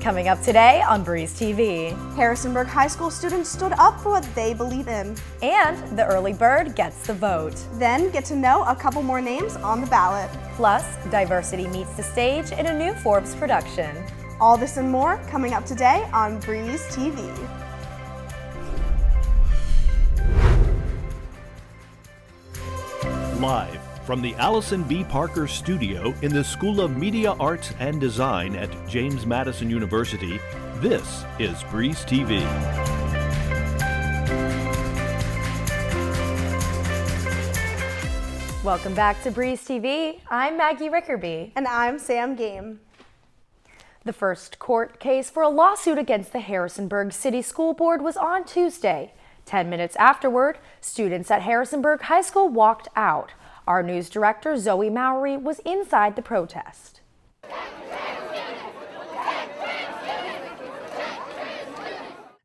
Coming up today on Breeze TV. Harrisonburg High School students stood up for what they believe in. And the early bird gets the vote. Then get to know a couple more names on the ballot. Plus, diversity meets the stage in a new Forbes production. All this and more coming up today on Breeze TV. Live from the Allison B. Parker Studio in the School of Media Arts and Design at James Madison University, this is Breeze TV. Welcome back to Breeze TV. I'm Maggie Rickerby. And I'm Sam Game. The first court case for a lawsuit against the Harrisonburg City School Board was on Tuesday. 10 minutes afterward, students at Harrisonburg High School walked out. Our news director, Zoe Mowry, was inside the protest.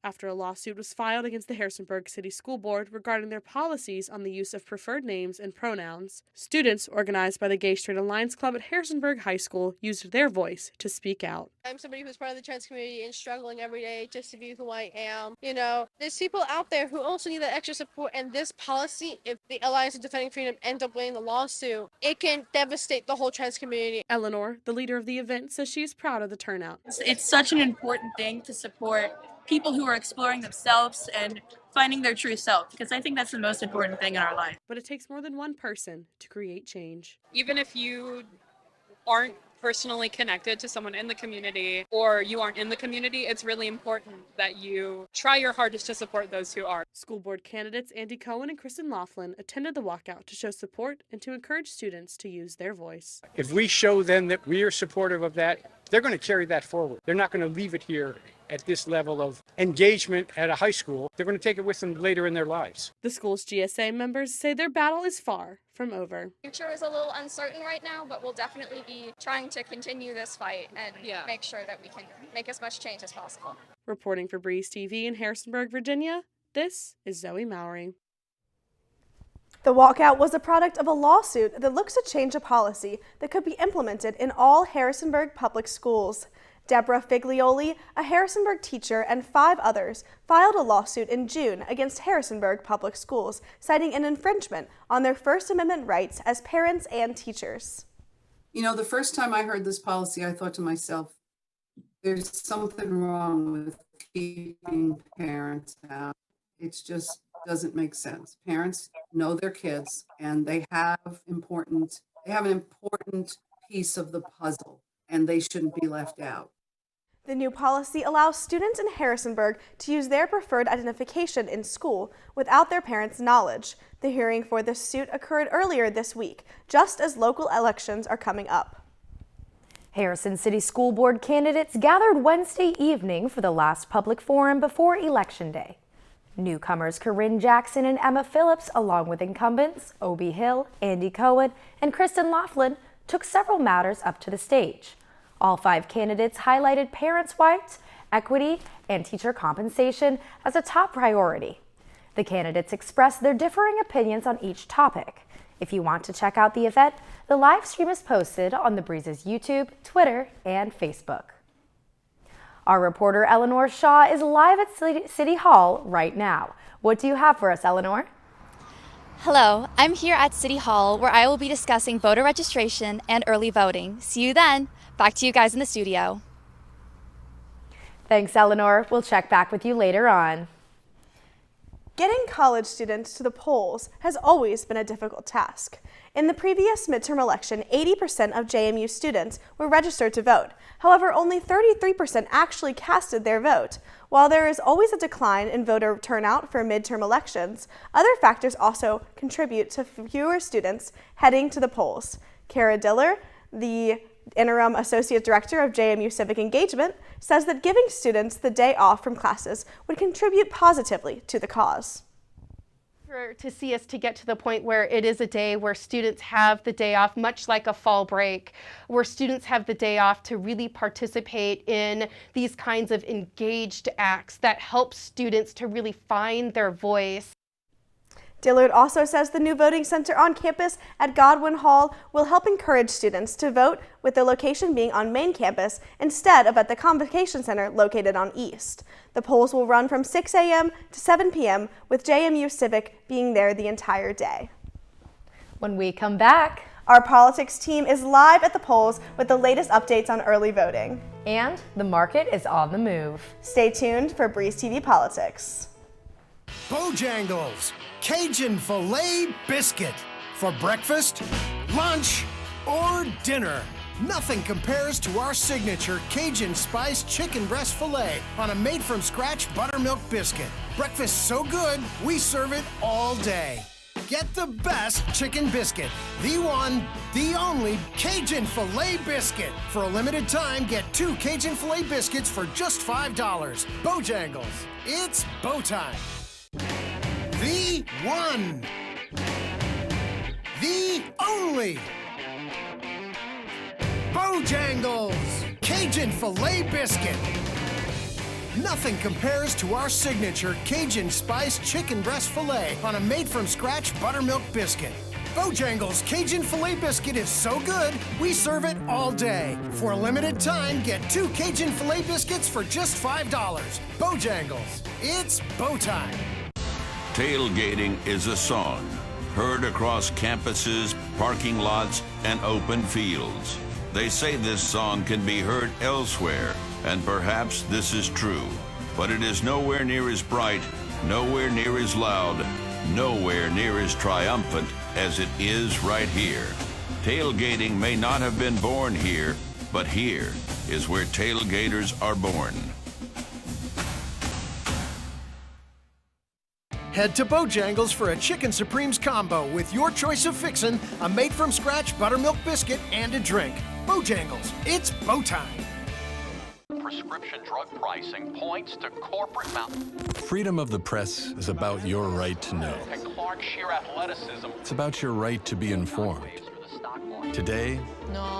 After a lawsuit was filed against the Harrisonburg City School Board regarding their policies on the use of preferred names and pronouns, students organized by the Gay Straight Alliance Club at Harrisonburg High School used their voice to speak out. I'm somebody who's part of the trans community and struggling every day just to be who I am. You know, there's people out there who also need that extra support, and this policy, if the Alliance of Defending Freedom ends up winning the lawsuit, it can devastate the whole trans community. Eleanor, the leader of the event, says she's proud of the turnout. It's such an important thing to support people who are exploring themselves and finding their true self, because I think that's the most important thing in our life. But it takes more than one person to create change. Even if you aren't personally connected to someone in the community or you aren't in the community, it's really important that you try your hardest to support those who are. School board candidates Andy Cohen and Kristen Laughlin attended the walkout to show support and to encourage students to use their voice. If we show them that we are supportive of that, they're going to carry that forward. They're not going to leave it here at this level of engagement at a high school. They're going to take it with them later in their lives. The school's GSA members say their battle is far from over. The future is a little uncertain right now, but we'll definitely be trying to continue this fight and make sure that we can make as much change as possible. Reporting for Breeze TV in Harrisonburg, Virginia, this is Zoe Mowry. The walkout was a product of a lawsuit that looks to change a policy that could be implemented in all Harrisonburg public schools. Deborah Figlioli, a Harrisonburg teacher, and 5 others filed a lawsuit in June against Harrisonburg Public Schools, citing an infringement on their First Amendment rights as parents and teachers. You know, the first time I heard this policy, I thought to myself, there's something wrong with keeping parents out. It just doesn't make sense. Parents know their kids, and they have an important piece of the puzzle, and they shouldn't be left out. The new policy allows students in Harrisonburg to use their preferred identification in school without their parents' knowledge. The hearing for this suit occurred earlier this week, just as local elections are coming up. Harrison City School Board candidates gathered Wednesday evening for the last public forum before Election Day. Newcomers Corinne Jackson and Emma Phillips, along with incumbents Obie Hill, Andy Cohen, and Kristen Laughlin, took several matters up to the stage. All 5 candidates highlighted parents' rights, equity, and teacher compensation as a top priority. The candidates expressed their differing opinions on each topic. If you want to check out the event, the live stream is posted on the Breeze's YouTube, Twitter, and Facebook. Our reporter Eleanor Shaw is live at City Hall right now. What do you have for us, Eleanor? Hello, I'm here at City Hall where I will be discussing voter registration and early voting. See you then. Back to you guys in the studio. Thanks, Eleanor. We'll check back with you later on. Getting college students to the polls has always been a difficult task. In the previous midterm election, 80% of JMU students were registered to vote. However, only 33% actually casted their vote. While there is always a decline in voter turnout for midterm elections, other factors also contribute to fewer students heading to the polls. Kara Diller, the Interim Associate Director of JMU Civic Engagement, says that giving students the day off from classes would contribute positively to the cause. To see us to get to the point where it is a day where students have the day off, much like a fall break, where students have the day off to really participate in these kinds of engaged acts that help students to really find their voice. Dillard also says the new voting center on campus at Godwin Hall will help encourage students to vote, with the location being on main campus instead of at the Convocation Center located on East. The polls will run from 6 a.m. to 7 p.m., with JMU Civic being there the entire day. When we come back, our politics team is live at the polls with the latest updates on early voting. And the market is on the move. Stay tuned for Breeze TV Politics. Bojangles, Cajun filet biscuit. For breakfast, lunch, or dinner. Nothing compares to our signature Cajun spiced chicken breast filet on a made-from-scratch buttermilk biscuit. Breakfast so good, we serve it all day. Get the best chicken biscuit. The one, the only Cajun filet biscuit. For a limited time, get 2 Cajun filet biscuits for just $5. Bojangles, it's bow time. The one, the only Bojangles Cajun filet biscuit. Nothing compares to our signature Cajun spiced chicken breast filet on a made-from-scratch buttermilk biscuit. Bojangles Cajun filet biscuit is so good, we serve it all day. For a limited time, get 2 Cajun filet biscuits for just $5. Bojangles, it's bow time. Tailgating is a song heard across campuses, parking lots, and open fields. They say this song can be heard elsewhere, and perhaps this is true, but it is nowhere near as bright, nowhere near as loud, nowhere near as triumphant as it is right here. Tailgating may not have been born here, but here is where tailgaters are born. Head to Bojangles for a Chicken Supremes combo with your choice of fixin', a made-from-scratch buttermilk biscuit, and a drink. Bojangles, it's bow time. Prescription drug pricing points to corporate mountain. Freedom of the press is about your right to know. And Clark sheer athleticism. It's about your right to be informed. Today,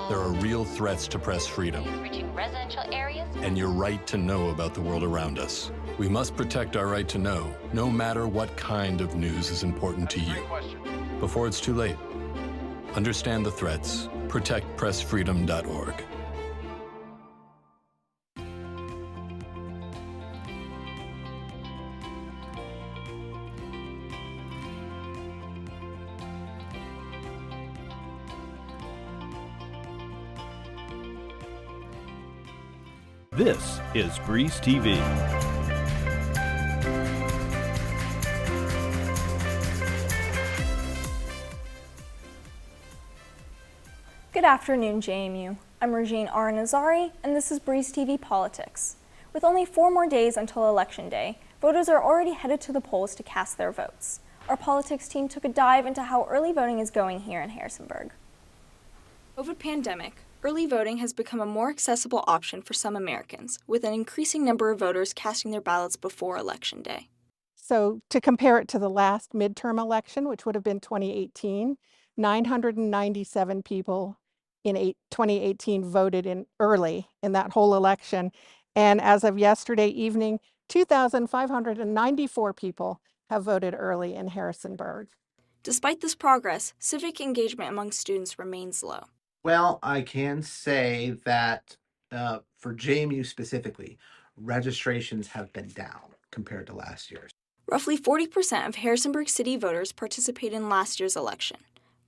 there are real threats to press freedom. Reaching residential areas. And your right to know about the world around us. We must protect our right to know, no matter what kind of news is important to you. Before it's too late, understand the threats. ProtectPressFreedom.org. This is Breeze TV. Good afternoon, JMU. I'm Regine Aranazari, and this is Breeze TV Politics. With only 4 more days until Election Day, voters are already headed to the polls to cast their votes. Our politics team took a dive into how early voting is going here in Harrisonburg. COVID pandemic, early voting has become a more accessible option for some Americans, with an increasing number of voters casting their ballots before Election Day. So to compare it to the last midterm election, which would have been 2018, 997 people in 2018 voted in early in that whole election. And as of yesterday evening, 2,594 people have voted early in Harrisonburg. Despite this progress, civic engagement among students remains low. Well, I can say that for JMU specifically, registrations have been down compared to last year's. Roughly 40% of Harrisonburg City voters participated in last year's election.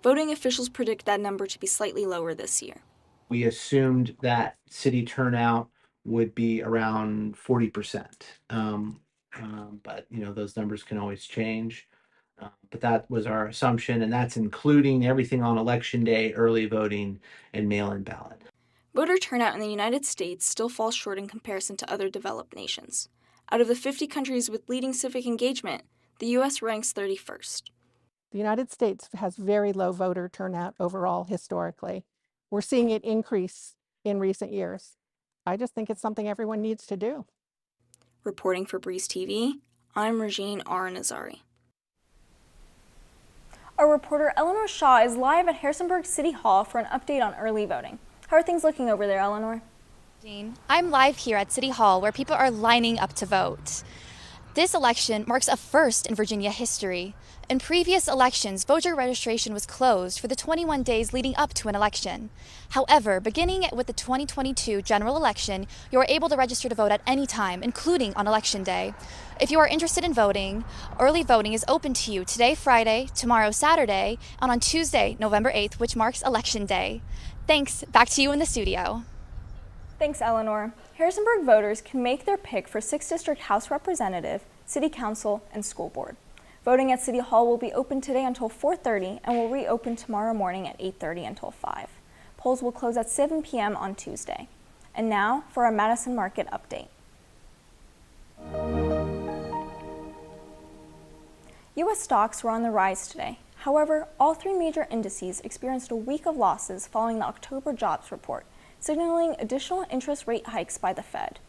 Voting officials predict that number to be slightly lower this year. We assumed that city turnout would be around 40%. But those numbers can always change. But that was our assumption, and that's including everything on Election Day, early voting, and mail-in ballot. Voter turnout in the United States still falls short in comparison to other developed nations. Out of the 50 countries with leading civic engagement, the U.S. ranks 31st. The United States has very low voter turnout overall historically. We're seeing it increase in recent years. I just think it's something everyone needs to do. Reporting for Breeze TV, I'm Regine Aranazari. Our reporter Eleanor Shaw is live at Harrisonburg City Hall for an update on early voting. How are things looking over there, Eleanor? I'm live here at City Hall where people are lining up to vote. This election marks a first in Virginia history. In previous elections, voter registration was closed for the 21 days leading up to an election. However, beginning with the 2022 general election, you are able to register to vote at any time, including on Election Day. If you are interested in voting, early voting is open to you today, Friday, tomorrow, Saturday, and on Tuesday, November 8th, which marks Election Day. Thanks. Back to you in the studio. Thanks, Eleanor. Harrisonburg voters can make their pick for 6th District House Representative, City Council, and School Board. Voting at City Hall will be open today until 4:30 and will reopen tomorrow morning at 8:30 until 5. Polls will close at 7 p.m. on Tuesday. And now for our Madison Market update. U.S. stocks were on the rise today. However, all three major indices experienced a week of losses following the October jobs report, signaling additional interest rate hikes by the Fed.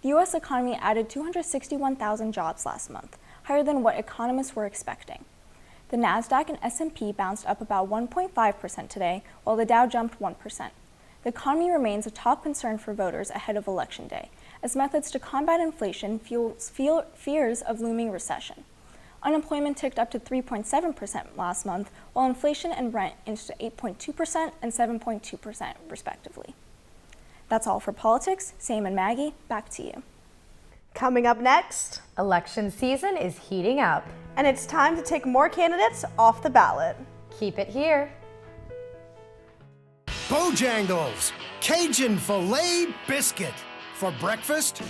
The U.S. economy added 261,000 jobs last month, higher than what economists were expecting. The Nasdaq and S&P bounced up about 1.5% today, while the Dow jumped 1%. The economy remains a top concern for voters ahead of Election Day, as methods to combat inflation fuels fears of looming recession. Unemployment ticked up to 3.7% last month, while inflation and rent inched to 8.2% and 7.2% respectively. That's all for politics. Sam and Maggie, back to you. Coming up next, election season is heating up, and it's time to take more candidates off the ballot. Keep it here. Bojangles, Cajun filet biscuit. For breakfast,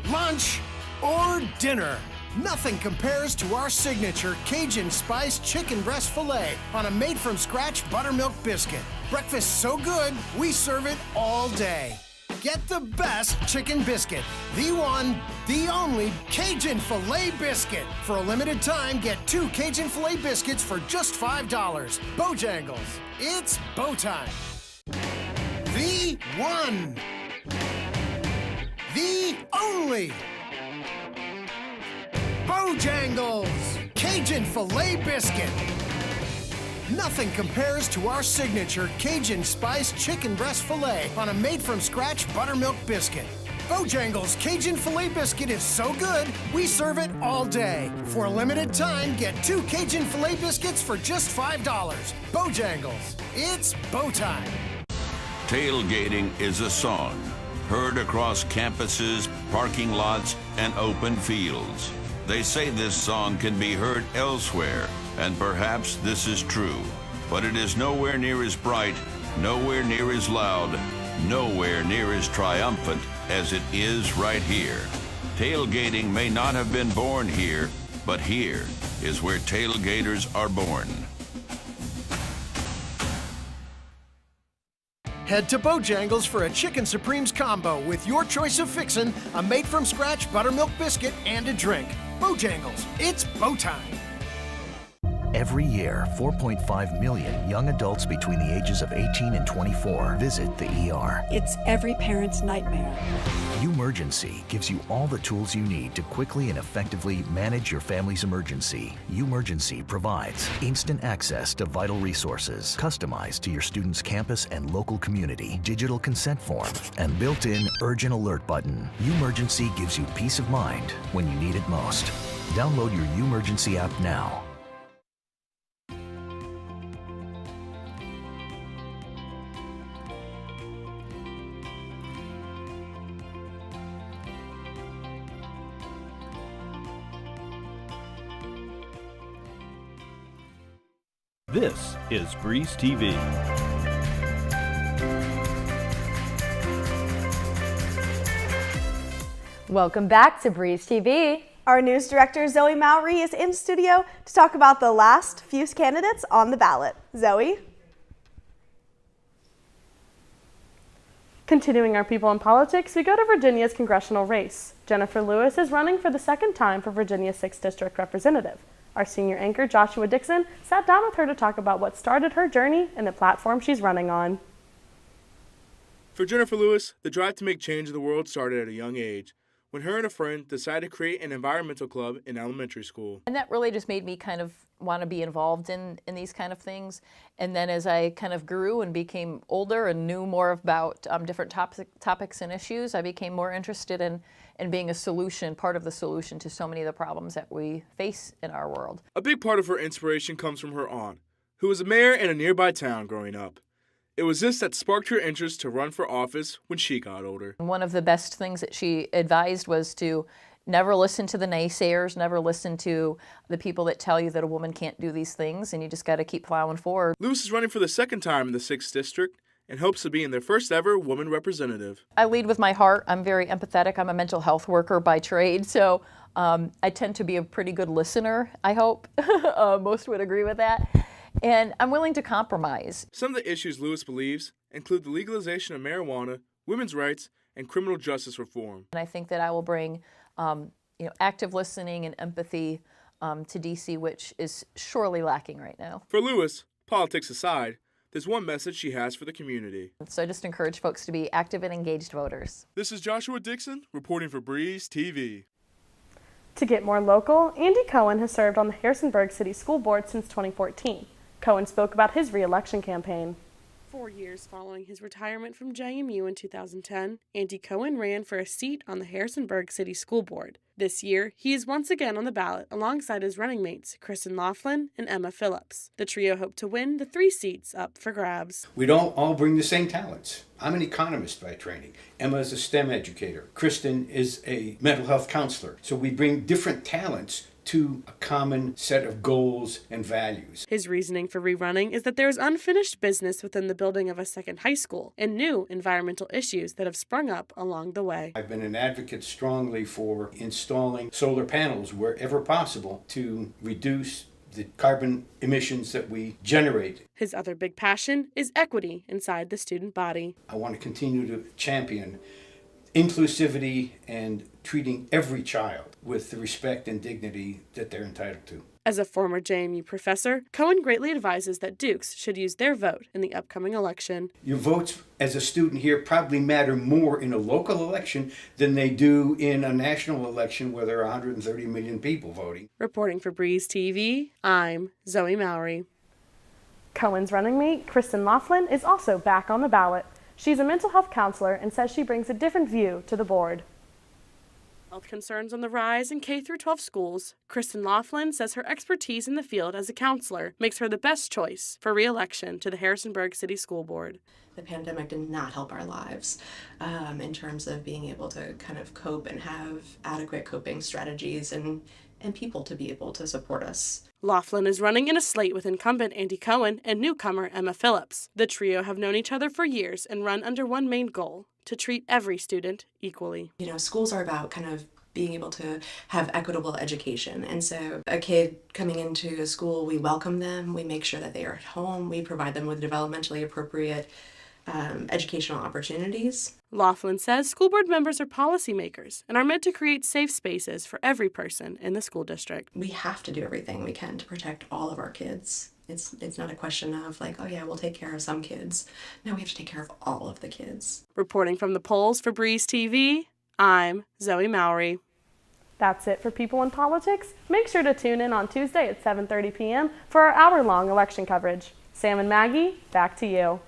lunch, or dinner. Nothing compares to our signature Cajun spiced chicken breast filet on a made-from-scratch buttermilk biscuit. Breakfast so good, we serve it all day. Get the best chicken biscuit. The one, the only Cajun filet biscuit. For a limited time, get 2 Cajun filet biscuits for just $5. Bojangles, it's bow time. The one, the only Bojangles Cajun filet biscuit. Nothing compares to our signature Cajun spiced chicken breast filet on a made-from-scratch buttermilk biscuit. Bojangles Cajun filet biscuit is so good, we serve it all day. For a limited time, get 2 Cajun filet biscuits for just $5. Bojangles, it's bow time. Tailgating is a song heard across campuses, parking lots, and open fields. They say this song can be heard elsewhere, and perhaps this is true, but it is nowhere near as bright, nowhere near as loud, nowhere near as triumphant as it is right here. Tailgating may not have been born here, but here is where tailgaters are born. Head to Bojangles for a Chicken Supremes combo with your choice of fixin', a made-from-scratch buttermilk biscuit, and a drink. Bojangles, it's bow time. Every year, 4.5 million young adults between the ages of 18 and 24 visit the ER. It's every parent's nightmare. Umergency gives you all the tools you need to quickly and effectively manage your family's emergency. Umergency provides instant access to vital resources, customized to your student's campus and local community, digital consent form, and built-in urgent alert button. Umergency gives you peace of mind when you need it most. Download your Umergency app now. This is Breeze TV. Welcome back to Breeze TV. Our news director, Zoe Mowry, is in studio to talk about the last few candidates on the ballot. Zoe? Continuing our People in Politics, we go to Virginia's congressional race. Jennifer Lewis is running for the second time for Virginia's 6th District Representative. Our senior anchor, Joshua Dixon, sat down with her to talk about what started her journey and the platform she's running on. For Jennifer Lewis, the drive to make change in the world started at a young age. when her and a friend decided to create an environmental club in elementary school. And that really just made me kind of want to be involved in these kind of things. And then as I kind of grew and became older and knew more about different topics and issues, I became more interested in being a solution, part of the solution to so many of the problems that we face in our world. A big part of her inspiration comes from her aunt, who was a mayor in a nearby town growing up. It was this that sparked her interest to run for office when she got older. One of the best things that she advised was to never listen to the naysayers, never listen to the people that tell you that a woman can't do these things, and you just got to keep plowing forward. Lewis is running for the second time in the 6th District and hopes to be in their first ever woman representative. I lead with my heart. I'm very empathetic. I'm a mental health worker by trade, so I tend to be a pretty good listener, I hope. Most would agree with that. And I'm willing to compromise. Some of the issues Lewis believes include the legalization of marijuana, women's rights, and criminal justice reform. And I think that I will bring active listening and empathy to DC, which is surely lacking right now. For Lewis, politics aside, there's one message she has for the community. So I just encourage folks to be active and engaged voters. This is Joshua Dixon reporting for Breeze TV. To get more local, Andy Cohen has served on the Harrisonburg City School Board since 2014. Cohen spoke about his re-election campaign. 4 years following his retirement from JMU in 2010, Andy Cohen ran for a seat on the Harrisonburg City School Board. This year, he is once again on the ballot alongside his running mates, Kristen Laughlin and Emma Phillips. The trio hope to win the 3 seats up for grabs. We don't all bring the same talents. I'm an economist by training. Emma is a STEM educator. Kristen is a mental health counselor. So we bring different talents to a common set of goals and values. His reasoning for rerunning is that there is unfinished business within the building of a second high school and new environmental issues that have sprung up along the way. I've been an advocate strongly for installing solar panels wherever possible to reduce the carbon emissions that we generate. His other big passion is equity inside the student body. I want to continue to champion inclusivity and treating every child with the respect and dignity that they're entitled to. As a former JMU professor, Cohen greatly advises that Dukes should use their vote in the upcoming election. Your votes as a student here probably matter more in a local election than they do in a national election where there are 130 million people voting. Reporting for Breeze TV, I'm Zoe Mowry. Cohen's running mate, Kristen Laughlin, is also back on the ballot. She's a mental health counselor and says she brings a different view to the board. Health concerns on the rise in K-12 schools, Kristen Laughlin says her expertise in the field as a counselor makes her the best choice for re-election to the Harrisonburg City School Board. The pandemic did not help our lives in terms of being able to kind of cope and have adequate coping strategies and people to be able to support us. Laughlin is running in a slate with incumbent Andy Cohen and newcomer Emma Phillips. The trio have known each other for years and run under one main goal: to treat every student equally. You know, schools are about kind of being able to have equitable education. And so a kid coming into a school, we welcome them, we make sure that they are at home, we provide them with developmentally appropriate educational opportunities. Laughlin says school board members are policymakers and are meant to create safe spaces for every person in the school district. We have to do everything we can to protect all of our kids. It's not a question of like, oh yeah, we'll take care of some kids. No, we have to take care of all of the kids. Reporting from the polls for Breeze TV, I'm Zoe Mowry. That's it for People in Politics. Make sure to tune in on Tuesday at 7:30 p.m. for our hour-long election coverage. Sam and Maggie, back to you.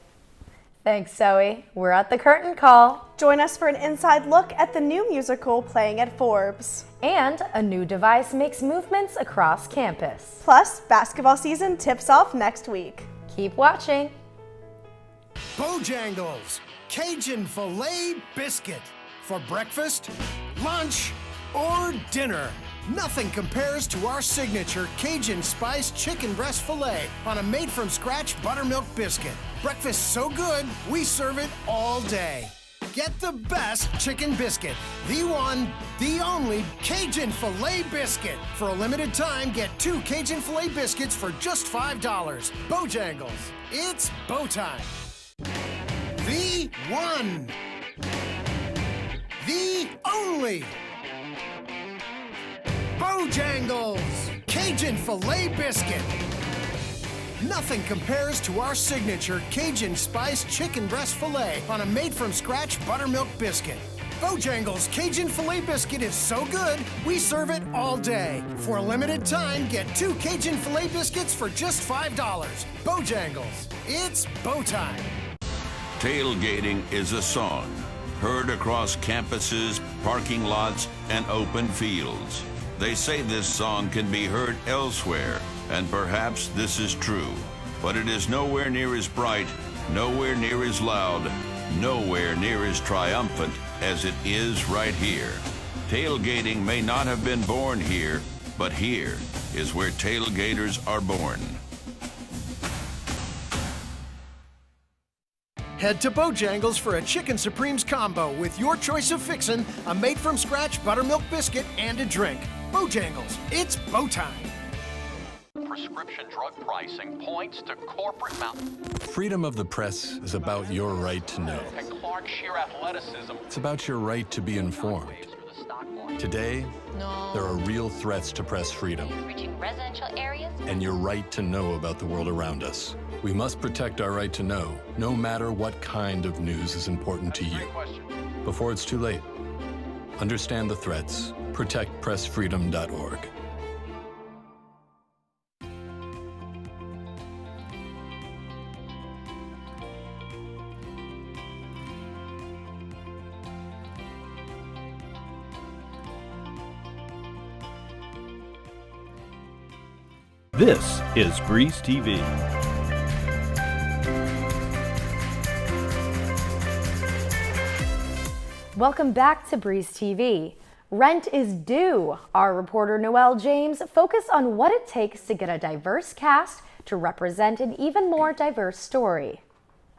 Thanks, Zoe. We're at the curtain call. Join us for an inside look at the new musical playing at Forbes. And a new device makes movements across campus. Plus, basketball season tips off next week. Keep watching. Bojangles, Cajun filet biscuit. For breakfast, lunch, or dinner. Nothing compares to our signature Cajun spiced chicken breast filet on a made-from-scratch buttermilk biscuit. Breakfast so good, we serve it all day. Get the best chicken biscuit. The one, the only Cajun filet biscuit. For a limited time, get 2 Cajun filet biscuits for just $5. Bojangles, it's bow time. The one, the only Bojangles Cajun filet biscuit. Nothing compares to our signature Cajun spiced chicken breast filet on a made-from-scratch buttermilk biscuit. Bojangles Cajun Filet Biscuit is so good, we serve it all day. For a limited time, get 2 Cajun Filet Biscuits for just $5. Bojangles, it's bow time. Tailgating is a song heard across campuses, parking lots, and open fields. They say this song can be heard elsewhere, and perhaps this is true, but it is nowhere near as bright, nowhere near as loud, nowhere near as triumphant as it is right here. Tailgating may not have been born here, but here is where tailgaters are born. Head to Bojangles for a Chicken Supremes combo with your choice of fixin', a made-from-scratch buttermilk biscuit, and a drink. Bojangles, it's bow time. Prescription drug pricing points to corporate Freedom of the press is about your right to know. and Clark sheer athleticism. It's about your right to be informed. Today, there are real threats to press freedom Reaching residential areas. and your right to know about the world around us. We must protect our right to know, no matter what kind of news is important to you. Before it's too late, understand the threats. ProtectPressFreedom.org. This is Breeze TV. Welcome back to Breeze TV. Rent is due. Our reporter Noelle James focused on what it takes to get a diverse cast to represent an even more diverse story.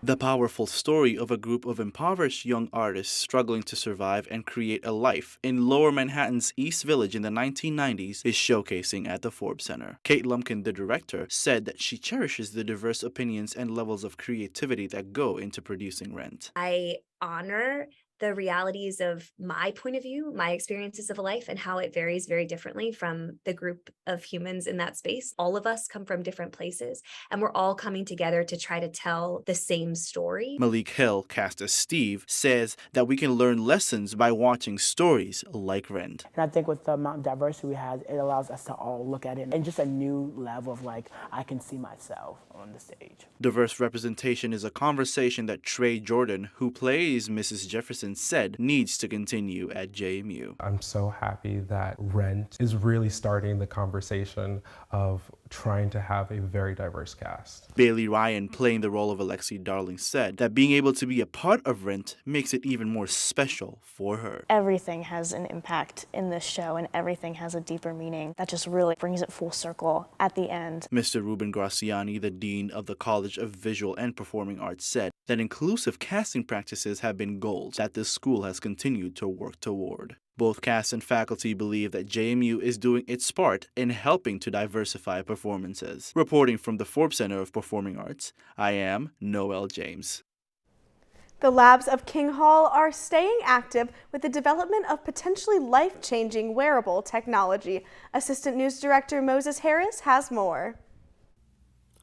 The powerful story of a group of impoverished young artists struggling to survive and create a life in Lower Manhattan's East Village in the 1990s is showcasing at the Forbes Center. Kate Lumpkin, the director, said that she cherishes the diverse opinions and levels of creativity that go into producing Rent. I honor the realities of my point of view, my experiences of life, and how it varies very differently from the group of humans in that space. All of us come from different places, and we're all coming together to try to tell the same story. Malik Hill, cast as Steve, says that we can learn lessons by watching stories like Rent. And I think with the amount of diversity we have, it allows us to all look at it in just a new level of like, I can see myself on the stage. Diverse representation is a conversation that Trey Jordan, who plays Mrs. Jefferson, said needs to continue at JMU. I'm so happy that Rent is really starting the conversation of trying to have a very diverse cast. Bailey Ryan, playing the role of Alexi Darling, said that being able to be a part of Rent makes it even more special for her. Everything has an impact in this show, and everything has a deeper meaning that just really brings it full circle at the end. Mr. Ruben Graciani, the dean of the College of Visual and Performing Arts, said that inclusive casting practices have been goals that this school has continued to work toward. Both cast and faculty believe that JMU is doing its part in helping to diversify performances. Reporting from the Forbes Center of Performing Arts, I am Noelle James. The labs of King Hall are staying active with the development of potentially life-changing wearable technology. Assistant News Director Moses Harris has more.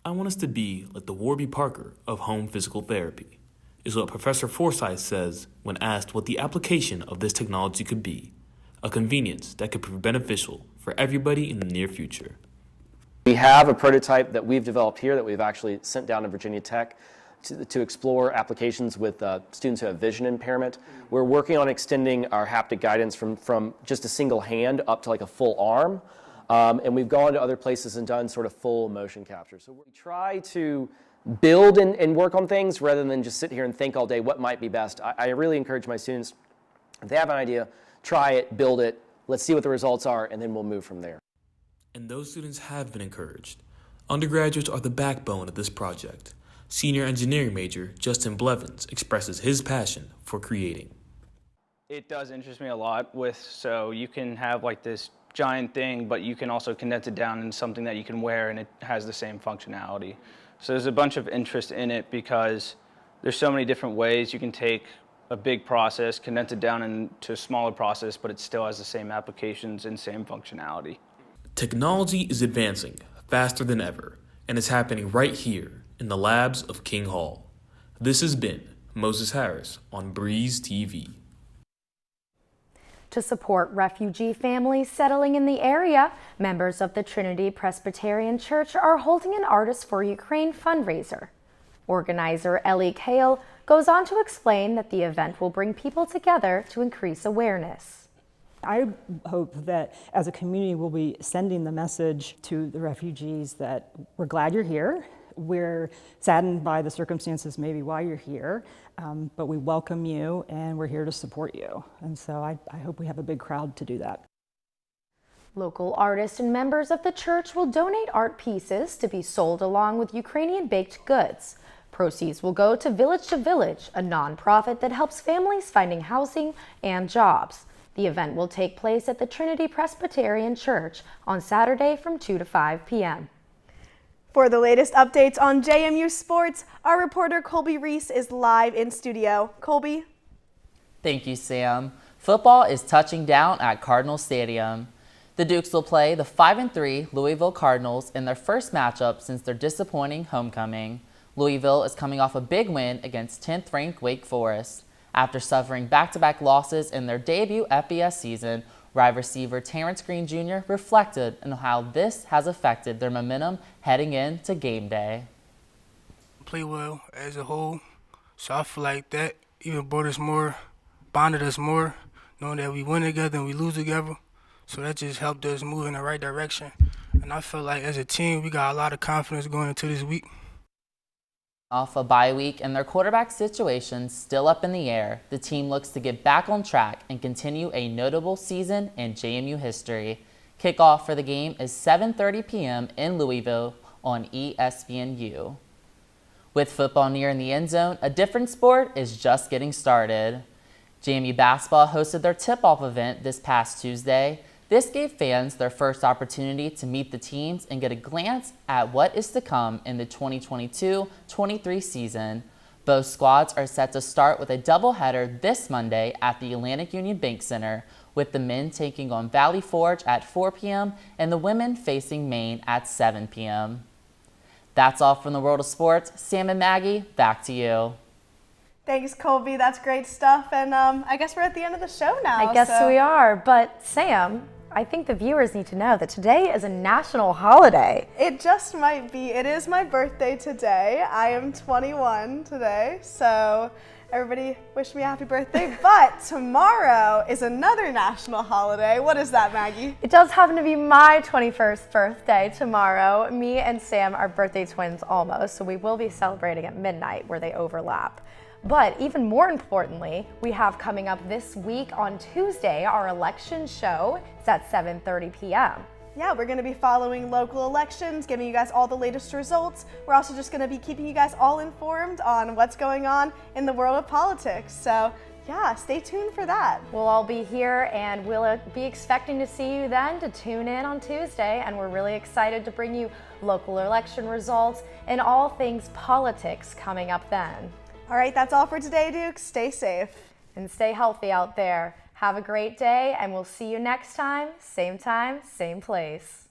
I want us to be like the Warby Parker of home physical therapy, is what Professor Forsyth says when asked what the application of this technology could be, a convenience that could prove beneficial for everybody in the near future. We have a prototype that we've developed here that we've actually sent down to Virginia Tech to explore applications with students who have vision impairment. We're working on extending our haptic guidance from just a single hand up to like a full arm. And we've gone to other places and done sort of full motion capture. So we try to build and work on things rather than just sit here and think all day what might be best. I really encourage my students, if they have an idea, try it, build it, let's see what the results are, and then we'll move from there. And those students have been encouraged. Undergraduates are the backbone of this project. Senior engineering major Justin Blevins expresses his passion for creating. It does interest me a lot so you can have like this giant thing, but you can also condense it down into something that you can wear and it has the same functionality. So there's a bunch of interest in it because there's so many different ways you can take a big process, condense it down into a smaller process, but it still has the same applications and same functionality. Technology is advancing faster than ever, and it's happening right here in the labs of King Hall. This has been Moses Harris on Breeze TV. To support refugee families settling in the area, members of the Trinity Presbyterian Church are holding an Artists for Ukraine fundraiser. Organizer Ellie Kale goes on to explain that the event will bring people together to increase awareness. I hope that as a community we'll be sending the message to the refugees that we're glad you're here. We're saddened by the circumstances maybe why you're here, but we welcome you and we're here to support you. And so I hope we have a big crowd to do that. Local artists and members of the church will donate art pieces to be sold along with Ukrainian baked goods. Proceeds will go to Village, a nonprofit that helps families finding housing and jobs. The event will take place at the Trinity Presbyterian Church on Saturday from 2 to 5 p.m. For the latest updates on JMU sports, our reporter Colby Reese is live in studio. Colby? Thank you, Sam. Football is touching down at Cardinal Stadium. The Dukes will play the 5-3 Louisville Cardinals in their first matchup since their disappointing homecoming. Louisville is coming off a big win against 10th-ranked Wake Forest. After suffering back-to-back losses in their debut FBS season, wide receiver Terrence Green Jr. reflected on how this has affected their momentum heading into game day. Play well as a whole, so I feel like that even bonded us more, knowing that we win together and we lose together. So that just helped us move in the right direction. And I feel like as a team, we got a lot of confidence going into this week. Off a bye week and their quarterback situation still up in the air, the team looks to get back on track and continue a notable season in JMU history. Kickoff for the game is 7:30 p.m. in Louisville on ESPNU. With football nearing the end zone, a different sport is just getting started. JMU basketball hosted their tip-off event this past Tuesday. This gave fans their first opportunity to meet the teams and get a glance at what is to come in the 2022-23 season. Both squads are set to start with a doubleheader this Monday at the Atlantic Union Bank Center, with the men taking on Valley Forge at 4 p.m. and the women facing Maine at 7 p.m. That's all from the world of sports. Sam and Maggie, back to you. Thanks, Colby. That's great stuff. And I guess we're at the end of the show now. I guess we are. But Sam, I think the viewers need to know that today is a national holiday. It just might be. It is my birthday today. I am 21 today. So everybody wish me a happy birthday. But tomorrow is another national holiday. What is that, Maggie? It does happen to be my 21st birthday tomorrow. Me and Sam are birthday twins almost, so we will be celebrating at midnight where they overlap. But even more importantly, we have coming up this week on Tuesday our election show. It's at 7:30 p.m. Yeah, we're going to be following local elections, giving you guys all the latest results. We're also just going to be keeping you guys all informed on what's going on in the world of politics. So yeah, stay tuned for that. We'll all be here and we'll be expecting to see you then to tune in on Tuesday. And we're really excited to bring you local election results and all things politics coming up then. All right, that's all for today, Dukes. Stay safe. And stay healthy out there. Have a great day, and we'll see you next time, same place.